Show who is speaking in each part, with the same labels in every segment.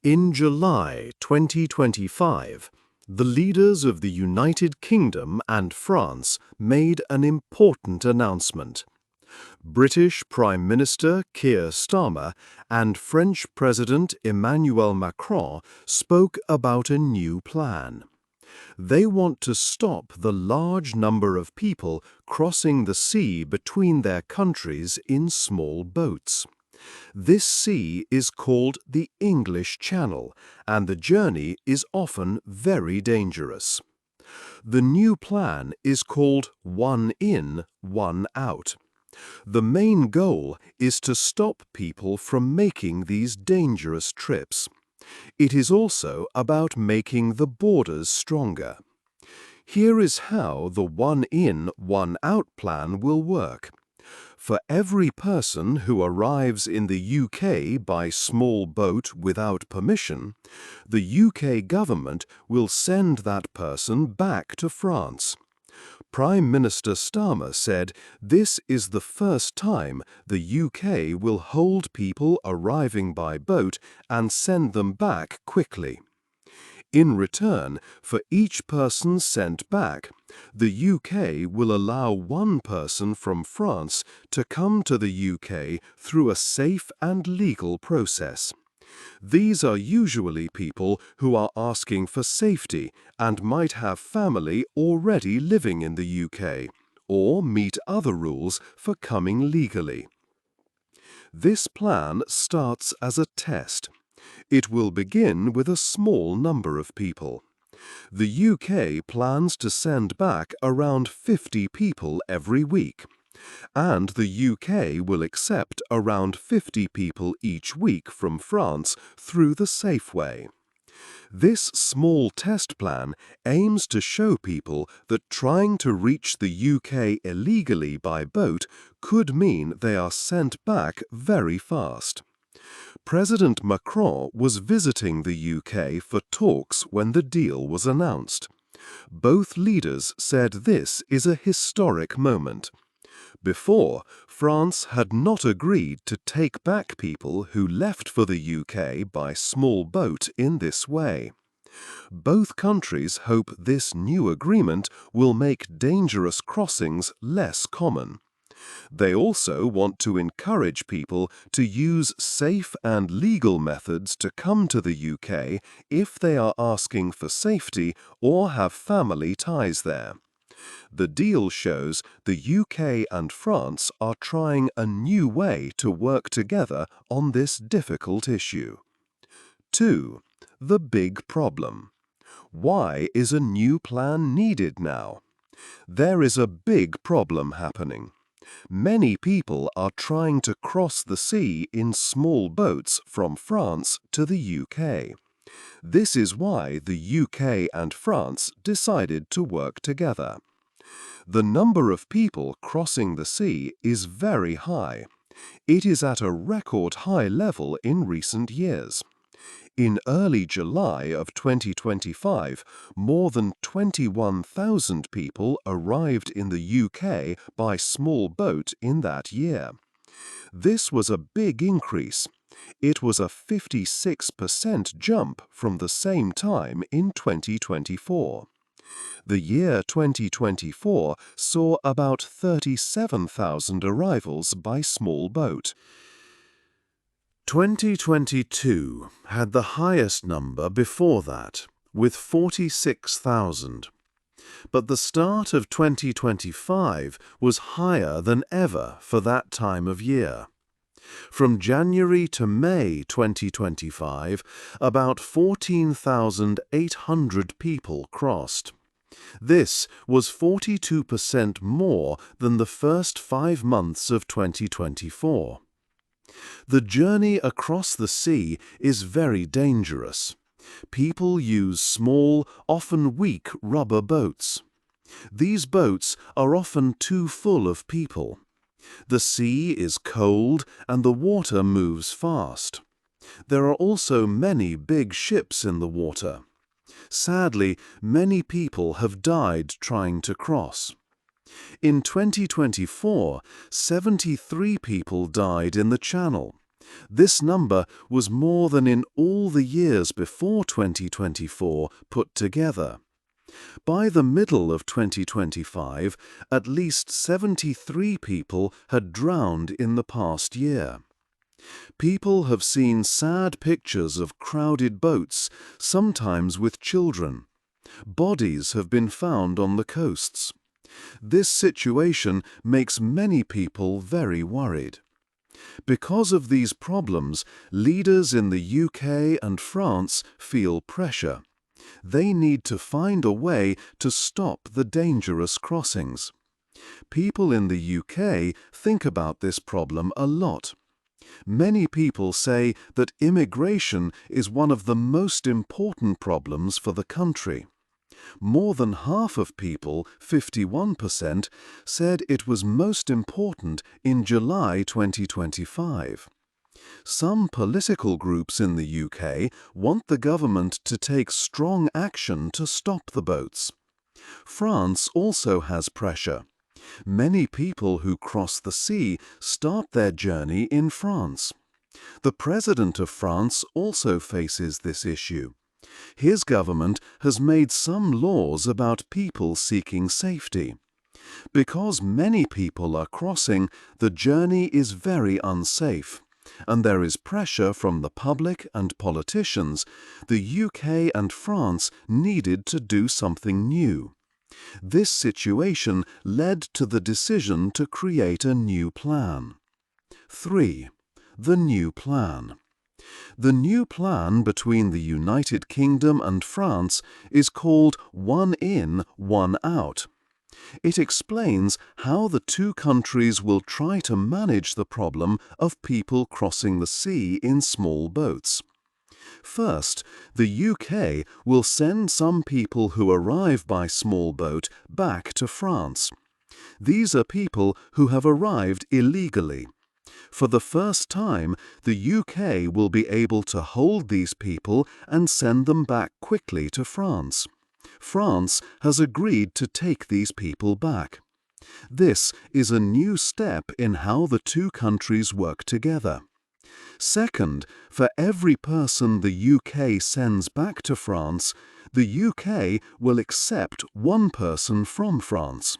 Speaker 1: In July 2025, the leaders of the United Kingdom and France made an important announcement. British Prime Minister Keir Starmer and French President Emmanuel Macron spoke about a new plan. They want to stop the large number of people crossing the sea between their countries in small boats. This sea is called the English Channel, and the journey is often very dangerous. The new plan is called One In, One Out. The main goal is to stop people from making these dangerous trips. It is also about making the borders stronger. Here is how the One In, One Out plan will work. For every person who arrives in the UK by small boat without permission, the UK government will send that person back to France. Prime Minister Starmer said this is the first time the UK will hold people arriving by boat and send them back quickly. In return, for each person sent back, the UK will allow one person from France to come to the UK through a safe and legal process. These are usually people who are asking for safety and might have family already living in the UK, or meet other rules for coming legally. This plan starts as a test. It will begin with a small number of people. The UK plans to send back around 50 people every week, and the UK will accept around 50 people each week from France through the safe way. This small test plan aims to show people that trying to reach the UK illegally by boat could mean they are sent back very fast. President Macron was visiting the UK for talks when the deal was announced. Both leaders said this is a historic moment. Before, France had not agreed to take back people who left for the UK by small boat in this way. Both countries hope this new agreement will make dangerous crossings less common. They also want to encourage people to use safe and legal methods to come to the UK if they are asking for safety or have family ties there. The deal shows the UK and France are trying a new way to work together on this difficult issue. 2. The big problem. Why is a new plan needed now? There is a big problem happening. Many people are trying to cross the sea in small boats from France to the UK. This is why the UK and France decided to work together. The number of people crossing the sea is very high. It is at a record high level in recent years. In early July of 2025, more than 21,000 people arrived in the UK by small boat in that year. This was a big increase. It was a 56% jump from the same time in 2024. The year 2024 saw about 37,000 arrivals by small boat. 2022 had the highest number before that, with 46,000. But the start of 2025 was higher than ever for that time of year. From January to May 2025, about 14,800 people crossed. This was 42% more than the first 5 months of 2024. The journey across the sea is very dangerous. People use small, often weak rubber boats. These boats are often too full of people. The sea is cold and the water moves fast. There are also many big ships in the water. Sadly, many people have died trying to cross. In 2024, 73 people died in the Channel. This number was more than in all the years before 2024 put together. By the middle of 2025, at least 73 people had drowned in the past year. People have seen sad pictures of crowded boats, sometimes with children. Bodies have been found on the coasts. This situation makes many people very worried. Because of these problems, leaders in the UK and France feel pressure. They need to find a way to stop the dangerous crossings. People in the UK think about this problem a lot. Many people say that immigration is one of the most important problems for the country. More than half of people, 51%, said it was most important in July 2025. Some political groups in the UK want the government to take strong action to stop the boats. France also has pressure. Many people who cross the sea start their journey in France. The President of France also faces this issue. His government has made some laws about people seeking safety. Because many people are crossing, the journey is very unsafe, and there is pressure from the public and politicians. The UK and France needed to do something new. This situation led to the decision to create a new plan. 3. The new plan. The new plan between the United Kingdom and France is called One In, One Out. It explains how the two countries will try to manage the problem of people crossing the sea in small boats. First, the UK will send some people who arrive by small boat back to France. These are people who have arrived illegally. For the first time, the UK will be able to hold these people and send them back quickly to France. France has agreed to take these people back. This is a new step in how the two countries work together. Second, for every person the UK sends back to France, the UK will accept one person from France.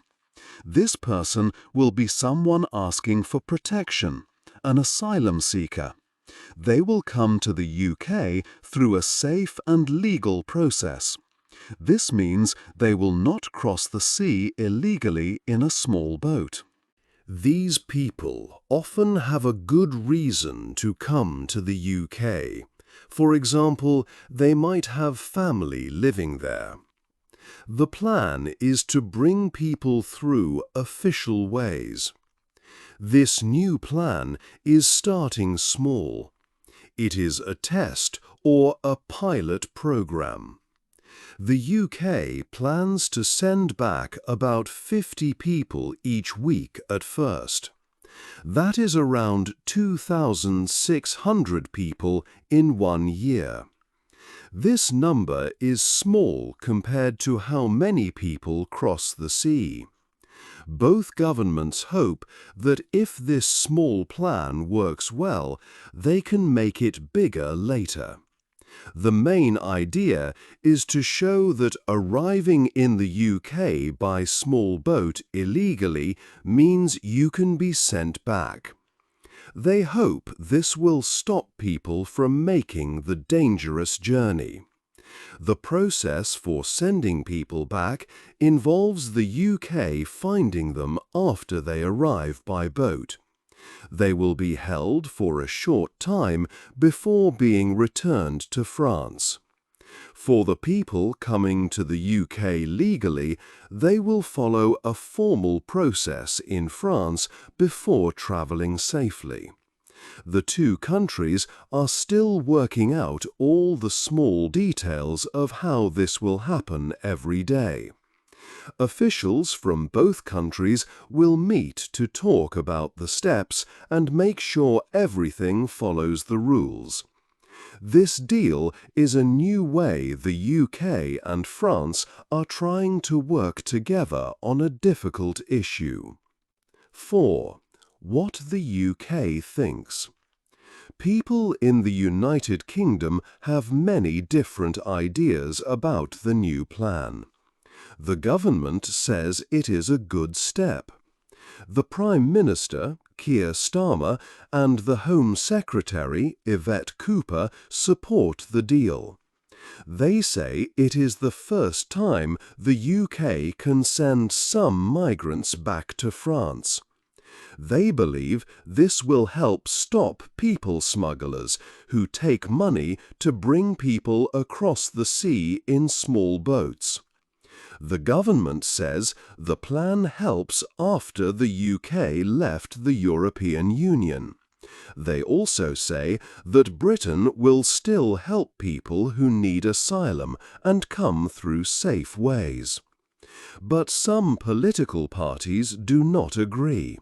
Speaker 1: This person will be someone asking for protection, an asylum seeker. They will come to the UK through a safe and legal process. This means they will not cross the sea illegally in a small boat. These people often have a good reason to come to the UK. For example, they might have family living there. The plan is to bring people through official ways. This new plan is starting small. It is a test or a pilot program. The UK plans to send back about 50 people each week at first. That is around 2,600 people in 1 year. This number is small compared to how many people cross the sea. Both governments hope that if this small plan works well, they can make it bigger later. The main idea is to show that arriving in the UK by small boat illegally means you can be sent back. They hope this will stop people from making the dangerous journey. The process for sending people back involves the UK finding them after they arrive by boat. They will be held for a short time before being returned to France. For the people coming to the UK legally, they will follow a formal process in France before travelling safely. The two countries are still working out all the small details of how this will happen every day. Officials from both countries will meet to talk about the steps and make sure everything follows the rules. This deal is a new way the UK and France are trying to work together on a difficult issue. 4. What the UK thinks. People in the United Kingdom have many different ideas about the new plan. The government says it is a good step. The Prime Minister, Keir Starmer, and the Home Secretary, Yvette Cooper, support the deal. They say it is the first time the UK can send some migrants back to France. They believe this will help stop people smugglers who take money to bring people across the sea in small boats. The government says the plan helps after the UK left the European Union. They also say that Britain will still help people who need asylum and come through safe ways. But some political parties do not agree.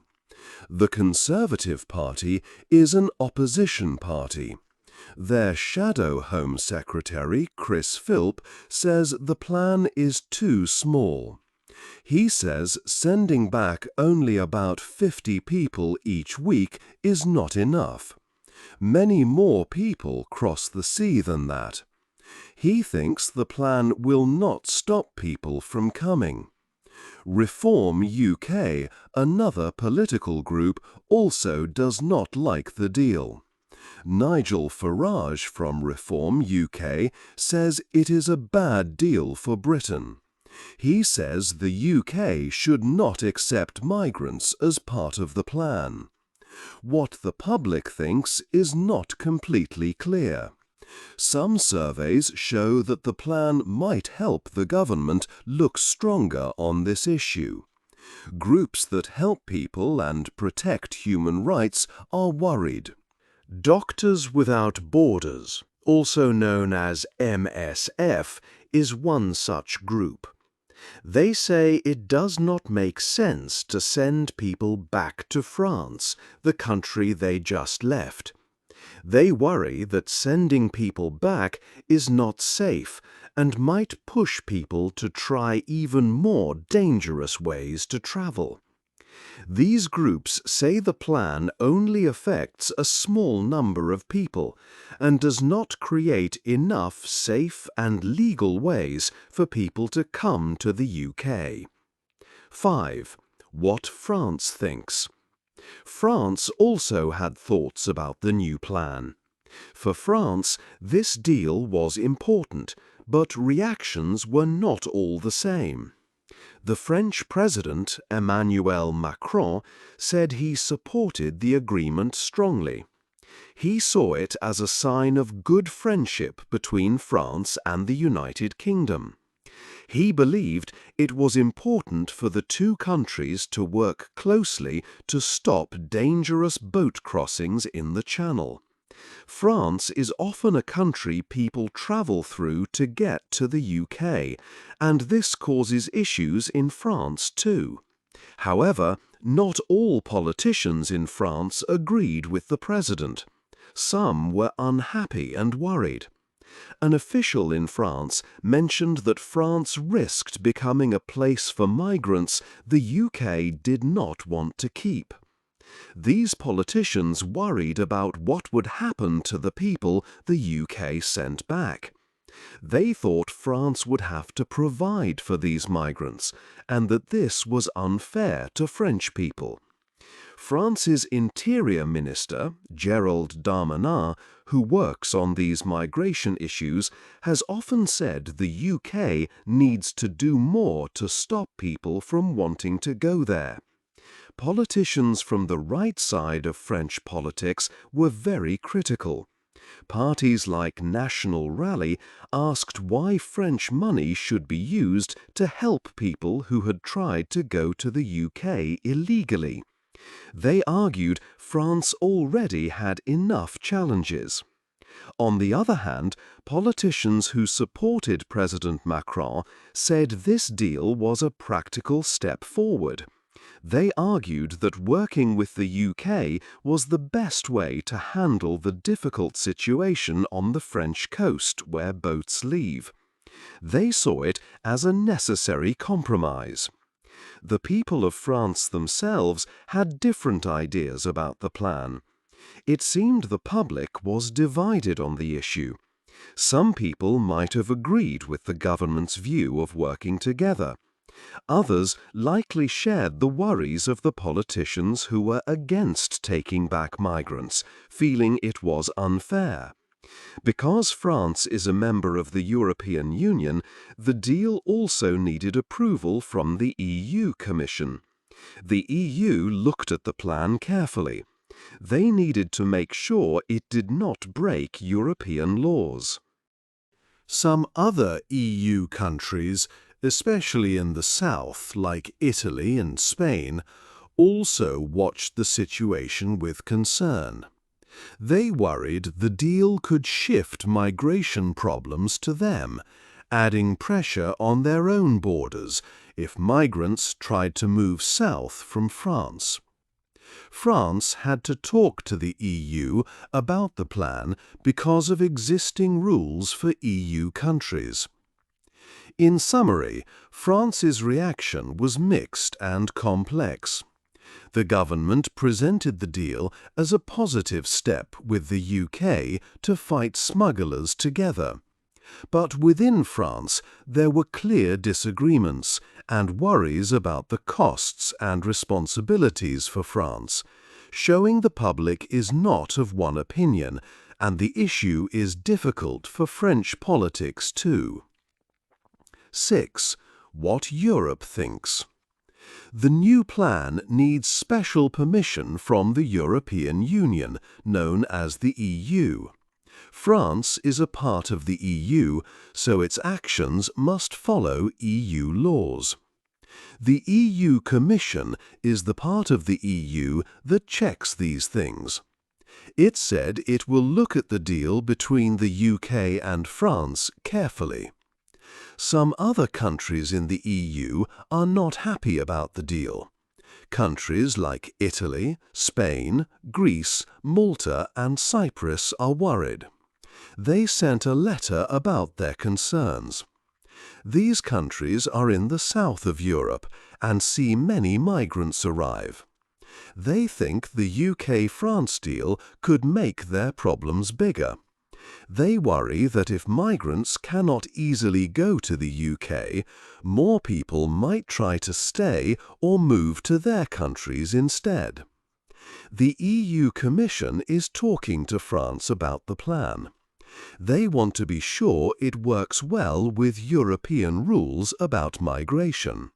Speaker 1: The Conservative Party is an opposition party. Their shadow Home Secretary, Chris Philp, says the plan is too small. He says sending back only about 50 people each week is not enough. Many more people cross the sea than that. He thinks the plan will not stop people from coming. Reform UK, another political group, also does not like the deal. Nigel Farage from Reform UK says it is a bad deal for Britain. He says the UK should not accept migrants as part of the plan. What the public thinks is not completely clear. Some surveys show that the plan might help the government look stronger on this issue. Groups that help people and protect human rights are worried. Doctors Without Borders, also known as MSF, is one such group. They say it does not make sense to send people back to France, the country they just left. They worry that sending people back is not safe and might push people to try even more dangerous ways to travel. These groups say the plan only affects a small number of people and does not create enough safe and legal ways for people to come to the UK. 5. What France thinks. France also had thoughts about the new plan. For France, this deal was important, but reactions were not all the same. The French President, Emmanuel Macron, said he supported the agreement strongly. He saw it as a sign of good friendship between France and the United Kingdom. He believed it was important for the two countries to work closely to stop dangerous boat crossings in the Channel. France is often a country people travel through to get to the UK, and this causes issues in France too. However, not all politicians in France agreed with the president. Some were unhappy and worried. An official in France mentioned that France risked becoming a place for migrants the UK did not want to keep. These politicians worried about what would happen to the people the UK sent back. They thought France would have to provide for these migrants, and that this was unfair to French people. France's Interior Minister, Gérald Darmanin, who works on these migration issues, has often said the UK needs to do more to stop people from wanting to go there. Politicians from the right side of French politics were very critical. Parties like National Rally asked why French money should be used to help people who had tried to go to the UK illegally. They argued France already had enough challenges. On the other hand, politicians who supported President Macron said this deal was a practical step forward. They argued that working with the UK was the best way to handle the difficult situation on the French coast where boats leave. They saw it as a necessary compromise. The people of France themselves had different ideas about the plan. It seemed the public was divided on the issue. Some people might have agreed with the government's view of working together. Others likely shared the worries of the politicians who were against taking back migrants, feeling it was unfair. Because France is a member of the European Union, the deal also needed approval from the EU Commission. The EU looked at the plan carefully. They needed to make sure it did not break European laws. Some other EU countries, especially in the south, like Italy and Spain, also watched the situation with concern. They worried the deal could shift migration problems to them, adding pressure on their own borders if migrants tried to move south from France. France had to talk to the EU about the plan because of existing rules for EU countries. In summary, France's reaction was mixed and complex. The government presented the deal as a positive step with the UK to fight smugglers together. But within France, there were clear disagreements and worries about the costs and responsibilities for France, showing the public is not of one opinion, and the issue is difficult for French politics too. 6. What Europe thinks. The new plan needs special permission from the European Union, known as the EU. France is a part of the EU, so its actions must follow EU laws. The EU Commission is the part of the EU that checks these things. It said it will look at the deal between the UK and France carefully. Some other countries in the EU are not happy about the deal. Countries like Italy, Spain, Greece, Malta and Cyprus are worried. They sent a letter about their concerns. These countries are in the south of Europe and see many migrants arrive. They think the UK-France deal could make their problems bigger. They worry that if migrants cannot easily go to the UK, more people might try to stay or move to their countries instead. The EU Commission is talking to France about the plan. They want to be sure it works well with European rules about migration.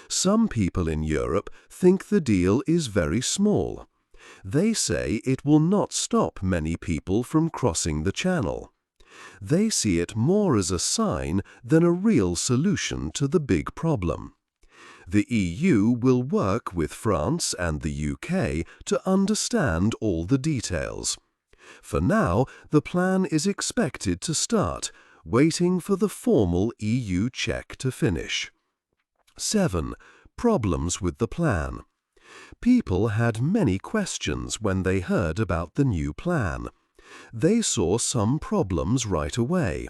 Speaker 1: Some people in Europe think the deal is very small. They say it will not stop many people from crossing the Channel. They see it more as a sign than a real solution to the big problem. The EU will work with France and the UK to understand all the details. For now, the plan is expected to start, waiting for the formal EU check to finish. 7. Problems with the plan. People had many questions when they heard about the new plan. They saw some problems right away.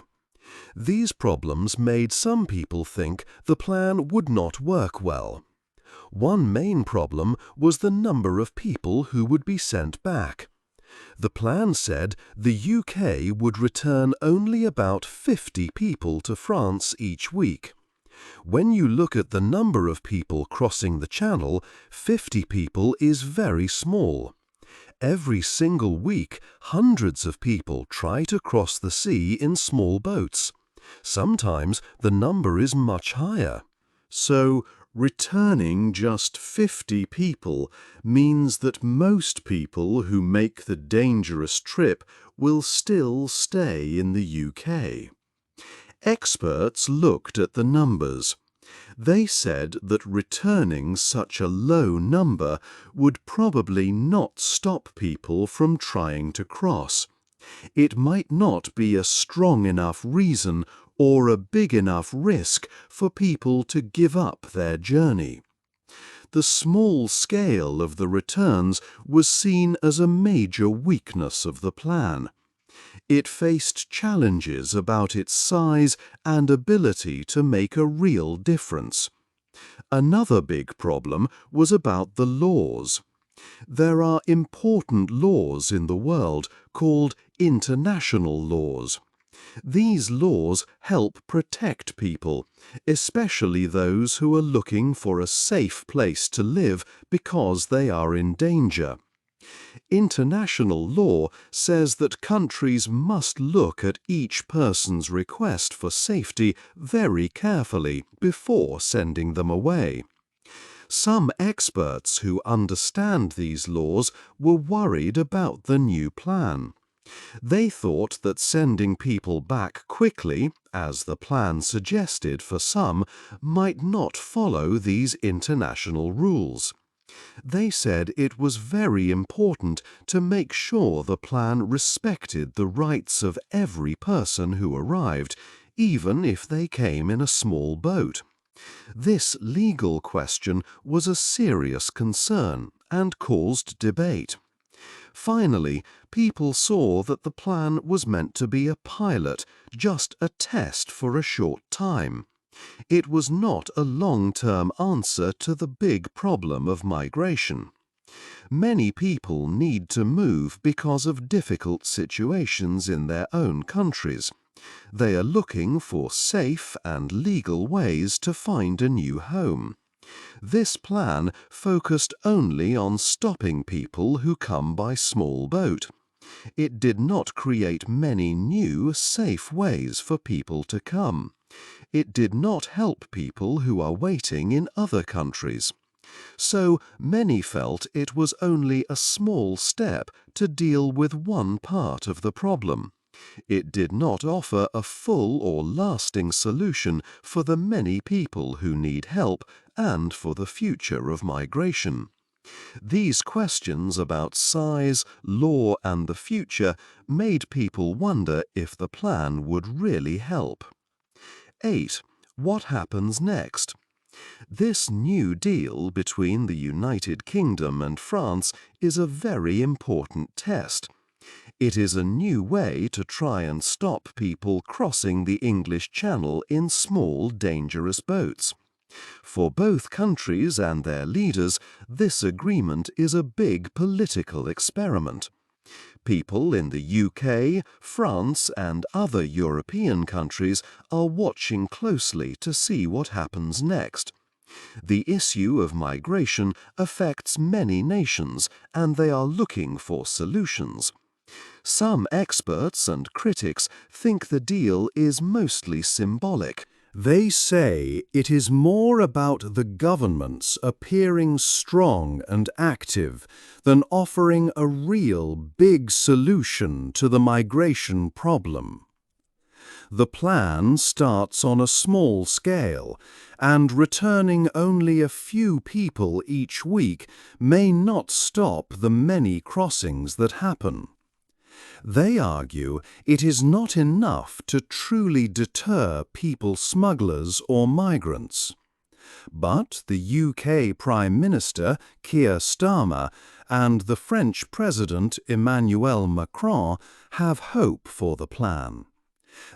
Speaker 1: These problems made some people think the plan would not work well. One main problem was the number of people who would be sent back. The plan said the UK would return only about 50 people to France each week. When you look at the number of people crossing the Channel, 50 people is very small. Every single week, hundreds of people try to cross the sea in small boats. Sometimes the number is much higher. So, returning just 50 people means that most people who make the dangerous trip will still stay in the UK. Experts looked at the numbers. They said that returning such a low number would probably not stop people from trying to cross. It might not be a strong enough reason or a big enough risk for people to give up their journey. The small scale of the returns was seen as a major weakness of the plan. It faced challenges about its size and ability to make a real difference. Another big problem was about the laws. There are important laws in the world called international laws. These laws help protect people, especially those who are looking for a safe place to live because they are in danger. International law says that countries must look at each person's request for safety very carefully before sending them away. Some experts who understand these laws were worried about the new plan. They thought that sending people back quickly, as the plan suggested for some, might not follow these international rules. They said it was very important to make sure the plan respected the rights of every person who arrived, even if they came in a small boat. This legal question was a serious concern and caused debate. Finally, people saw that the plan was meant to be a pilot, just a test for a short time. It was not a long-term answer to the big problem of migration. Many people need to move because of difficult situations in their own countries. They are looking for safe and legal ways to find a new home. This plan focused only on stopping people who come by small boat. It did not create many new, safe ways for people to come. It did not help people who are waiting in other countries. So many felt it was only a small step to deal with one part of the problem. It did not offer a full or lasting solution for the many people who need help and for the future of migration. These questions about size, law and the future made people wonder if the plan would really help. 8. What happens next? This new deal between the United Kingdom and France is a very important test. It is a new way to try and stop people crossing the English Channel in small, dangerous boats. For both countries and their leaders, this agreement is a big political experiment. People in the UK, France and other European countries are watching closely to see what happens next. The issue of migration affects many nations and they are looking for solutions. Some experts and critics think the deal is mostly symbolic. They say it is more about the governments appearing strong and active than offering a real big solution to the migration problem. The plan starts on a small scale, and returning only a few people each week may not stop the many crossings that happen. They argue it is not enough to truly deter people smugglers or migrants. But the UK Prime Minister, Keir Starmer, and the French President, Emmanuel Macron, have hope for the plan.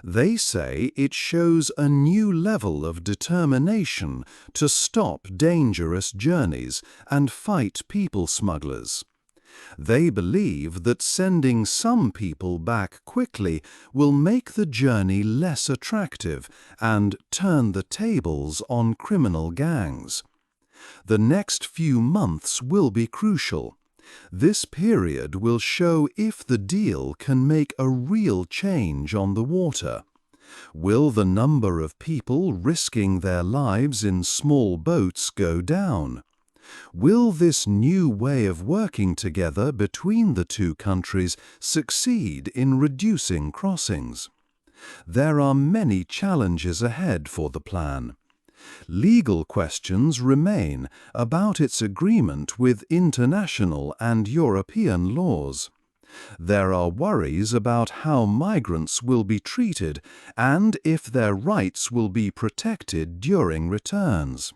Speaker 1: They say it shows a new level of determination to stop dangerous journeys and fight people smugglers. They believe that sending some people back quickly will make the journey less attractive and turn the tables on criminal gangs. The next few months will be crucial. This period will show if the deal can make a real change on the water. Will the number of people risking their lives in small boats go down? Will this new way of working together between the two countries succeed in reducing crossings? There are many challenges ahead for the plan. Legal questions remain about its agreement with international and European laws. There are worries about how migrants will be treated and if their rights will be protected during returns.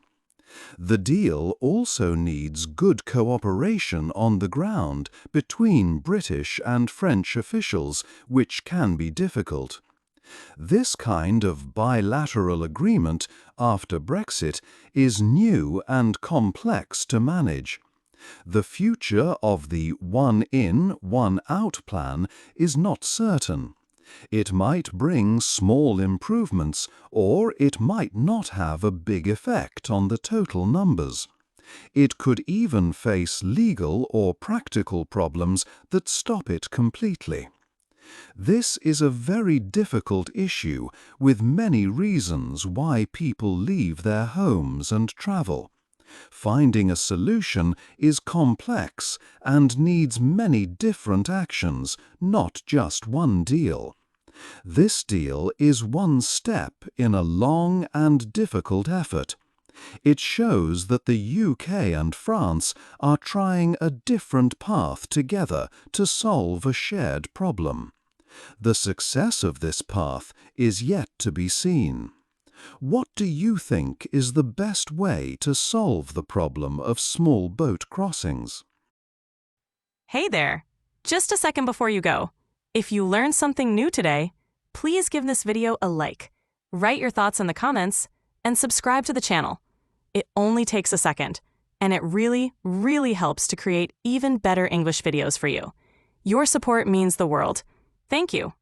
Speaker 1: The deal also needs good cooperation on the ground between British and French officials, which can be difficult. This kind of bilateral agreement after Brexit is new and complex to manage. The future of the one in, one out plan is not certain. It might bring small improvements, or it might not have a big effect on the total numbers. It could even face legal or practical problems that stop it completely. This is a very difficult issue, with many reasons why people leave their homes and travel. Finding a solution is complex and needs many different actions, not just one deal. This deal is one step in a long and difficult effort. It shows that the UK and France are trying a different path together to solve a shared problem. The success of this path is yet to be seen. What do you think is the best way to solve the problem of small boat crossings?
Speaker 2: Hey there! Just a second before you go. If you learned something new today, please give this video a like, write your thoughts in the comments, and subscribe to the channel. It only takes a second, and it really, really helps to create even better English videos for you. Your support means the world. Thank you.